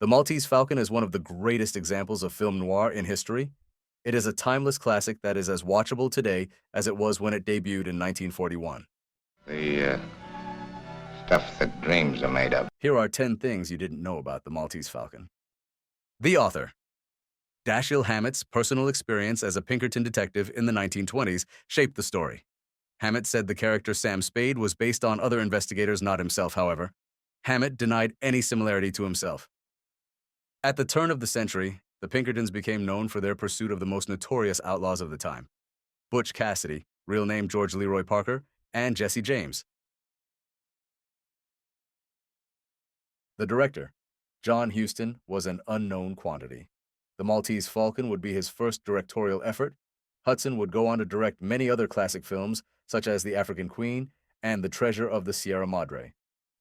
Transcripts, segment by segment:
The Maltese Falcon is one of the greatest examples of film noir in history. It is a timeless classic that is as watchable today as it was when it debuted in 1941. The stuff that dreams are made of. Here are 10 things you didn't know about the Maltese Falcon. The author. Dashiell Hammett's personal experience as a Pinkerton detective in the 1920s shaped the story. Hammett said the character Sam Spade was based on other investigators, not himself, however. Hammett denied any similarity to himself. At the turn of the century, the Pinkertons became known for their pursuit of the most notorious outlaws of the time: Butch Cassidy, real name George Leroy Parker, and Jesse James. The director, John Huston, was an unknown quantity. The Maltese Falcon would be his first directorial effort. Hudson would go on to direct many other classic films, such as The African Queen and The Treasure of the Sierra Madre.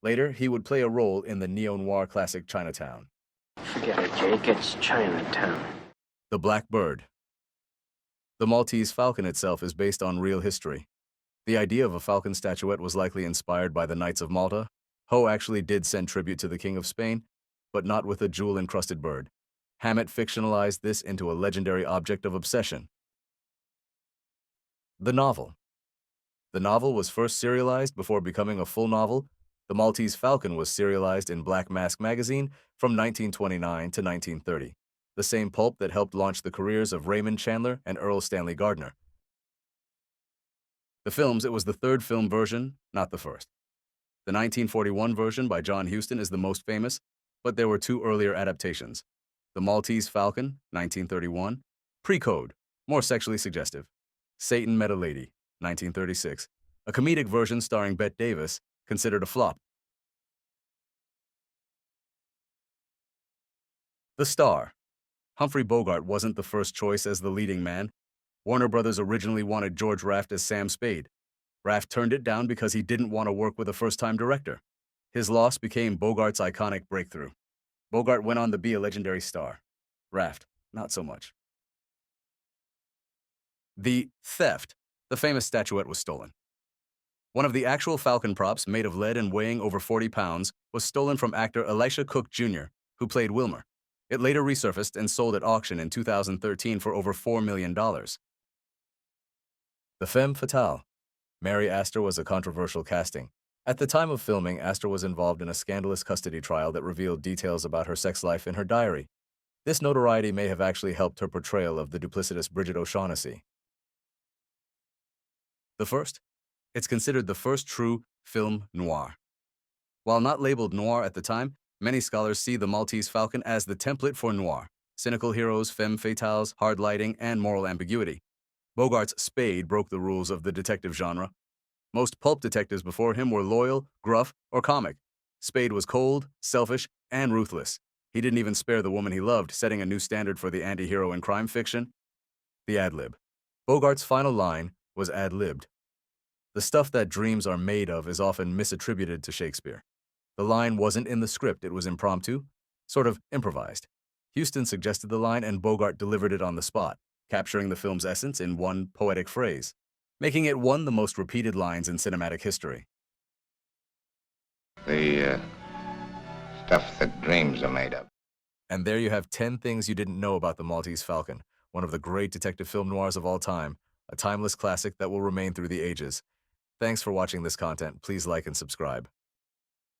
Later, he would play a role in the neo-noir classic Chinatown. Forget it, Jake. It's Chinatown. The Black Bird. The Maltese Falcon itself is based on real history. The idea of a falcon statuette was likely inspired by the Knights of Malta. Ho actually did send tribute to the King of Spain, but not with a jewel-encrusted bird. Hammett fictionalized this into a legendary object of obsession. The novel. The novel was first serialized before becoming a full novel. The Maltese Falcon was serialized in Black Mask magazine from 1929 to 1930, the same pulp that helped launch the careers of Raymond Chandler and Earl Stanley Gardner. The films, it was the third film version, not the first. The 1941 version by John Huston is the most famous, but there were two earlier adaptations. The Maltese Falcon, 1931, Pre-Code, more sexually suggestive. Satan Met a Lady, 1936, a comedic version starring Bette Davis, considered a flop. The star. Humphrey Bogart wasn't the first choice as the leading man. Warner Brothers originally wanted George Raft as Sam Spade. Raft turned it down because he didn't want to work with a first-time director. His loss became Bogart's iconic breakthrough. Bogart went on to be a legendary star. Raft, not so much. The theft. The famous statuette was stolen. One of the actual Falcon props, made of lead and weighing over 40 pounds, was stolen from actor Elisha Cook Jr., who played Wilmer. It later resurfaced and sold at auction in 2013 for over $4 million. The femme fatale. Mary Astor was a controversial casting. At the time of filming, Astor was involved in a scandalous custody trial that revealed details about her sex life in her diary. This notoriety may have actually helped her portrayal of the duplicitous Bridget O'Shaughnessy. The first. It's considered the first true film noir. While not labeled noir at the time, many scholars see the Maltese Falcon as the template for noir: cynical heroes, femme fatales, hard lighting, and moral ambiguity. Bogart's Spade broke the rules of the detective genre. Most pulp detectives before him were loyal, gruff, or comic. Spade was cold, selfish, and ruthless. He didn't even spare the woman he loved, setting a new standard for the anti-hero in crime fiction. The ad-lib. Bogart's final line was ad-libbed. The stuff that dreams are made of is often misattributed to Shakespeare. The line wasn't in the script, it was impromptu, sort of improvised. Huston suggested the line and Bogart delivered it on the spot, capturing the film's essence in one poetic phrase, making it one of the most repeated lines in cinematic history. The stuff that dreams are made of. And there you have 10 things you didn't know about the Maltese Falcon, one of the great detective film noirs of all time, a timeless classic that will remain through the ages. Thanks for watching this content. Please like and subscribe.